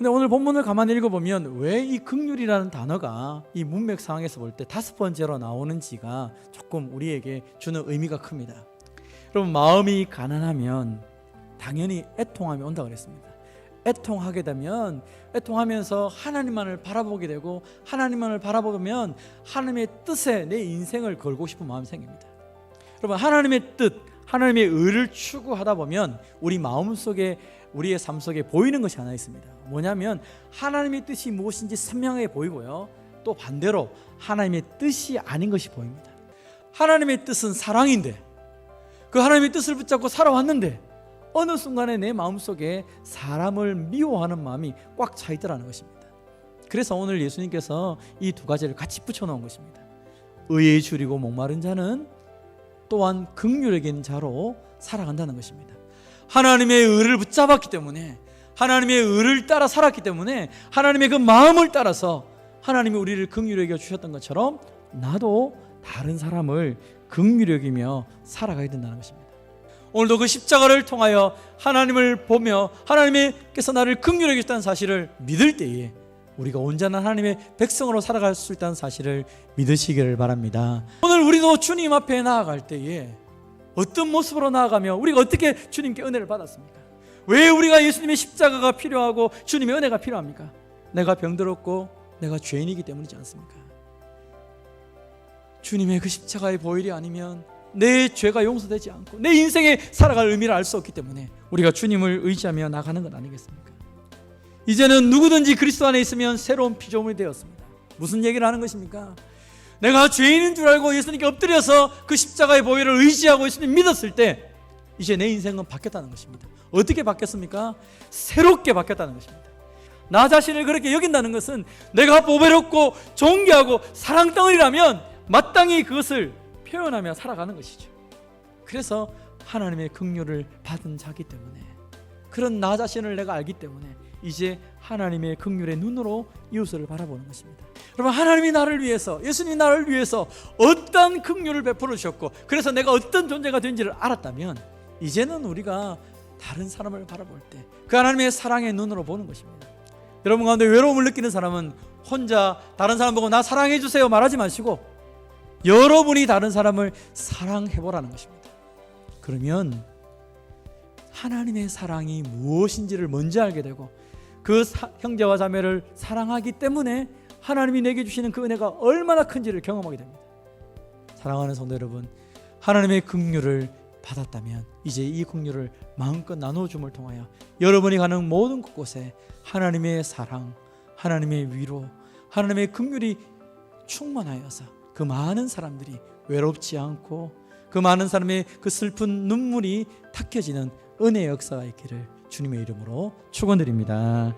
근데 오늘 본문을 가만히 읽어보면 왜 이 긍휼이라는 단어가 이 문맥 상황에서 볼 때 5번째로 나오는지가 조금 우리에게 주는 의미가 큽니다. 여러분, 마음이 가난하면 당연히 애통함이 온다고 그랬습니다. 애통하게 되면 애통하면서 하나님만을 바라보게 되고, 하나님만을 바라보면 하나님의 뜻에 내 인생을 걸고 싶은 마음이 생깁니다. 여러분, 하나님의 뜻, 하나님의 의를 추구하다 보면 우리 마음속에, 우리의 삶 속에 보이는 것이 하나 있습니다. 뭐냐면 하나님의 뜻이 무엇인지 선명하게 보이고요, 또 반대로 하나님의 뜻이 아닌 것이 보입니다. 하나님의 뜻은 사랑인데, 그 하나님의 뜻을 붙잡고 살아왔는데 어느 순간에 내 마음속에 사람을 미워하는 마음이 꽉 차 있더라는 것입니다. 그래서 오늘 예수님께서 이 두 가지를 같이 붙여놓은 것입니다. 의에 줄이고 목마른 자는 또한 긍휼적인 자로 살아간다는 것입니다. 하나님의 의를 붙잡았기 때문에, 하나님의 의를 따라 살았기 때문에, 하나님의 그 마음을 따라서 하나님이 우리를 긍휼히 여겨 주셨던 것처럼 나도 다른 사람을 긍휼히 여기며 살아가야 된다는 것입니다. 오늘도 그 십자가를 통하여 하나님을 보며 하나님께서 나를 긍휼히 여기셨다는 사실을 믿을 때에 우리가 온전한 하나님의 백성으로 살아갈 수 있다는 사실을 믿으시기를 바랍니다. 오늘 우리도 주님 앞에 나아갈 때에 어떤 모습으로 나아가며 우리가 어떻게 주님께 은혜를 받았습니까? 왜 우리가 예수님의 십자가가 필요하고 주님의 은혜가 필요합니까? 내가 병들었고 내가 죄인이기 때문이지 않습니까? 주님의 그 십자가의 보혈이 아니면 내 죄가 용서되지 않고 내 인생에 살아갈 의미를 알 수 없기 때문에 우리가 주님을 의지하며 나가는 것 아니겠습니까? 이제는 누구든지 그리스도 안에 있으면 새로운 피조물이 되었습니다. 무슨 얘기를 하는 것입니까? 내가 죄인인 줄 알고 예수님께 엎드려서 그 십자가의 보혈을 의지하고 예수님 믿었을 때 이제 내 인생은 바뀌었다는 것입니다. 어떻게 바뀌었습니까? 새롭게 바뀌었다는 것입니다. 나 자신을 그렇게 여긴다는 것은 내가 보배롭고 존귀하고 사랑덩어리라면 마땅히 그것을 표현하며 살아가는 것이죠. 그래서 하나님의 긍휼을 받은 자기 때문에, 그런 나 자신을 내가 알기 때문에 이제 하나님의 긍휼의 눈으로 이웃을 바라보는 것입니다. 여러분, 하나님이 나를 위해서, 예수님이 나를 위해서 어떤 긍휼을 베풀어 주셨고 그래서 내가 어떤 존재가 된지를 알았다면 이제는 우리가 다른 사람을 바라볼 때 그 하나님의 사랑의 눈으로 보는 것입니다. 여러분 가운데 외로움을 느끼는 사람은 혼자 다른 사람 보고 나 사랑해 주세요 말하지 마시고 여러분이 다른 사람을 사랑해 보라는 것입니다. 그러면 하나님의 사랑이 무엇인지를 먼저 알게 되고 그 형제와 자매를 사랑하기 때문에 하나님이 내게 주시는 그 은혜가 얼마나 큰지를 경험하게 됩니다. 사랑하는 성도 여러분, 하나님의 긍휼을 받았다면 이제 이 긍휼을 마음껏 나눠줌을 통하여 여러분이 가는 모든 곳곳에 하나님의 사랑, 하나님의 위로, 하나님의 긍휼이 충만하여서 그 많은 사람들이 외롭지 않고 그 많은 사람의 그 슬픈 눈물이 닦여지는 은혜의 역사가 있기를 주님의 이름으로 축원드립니다.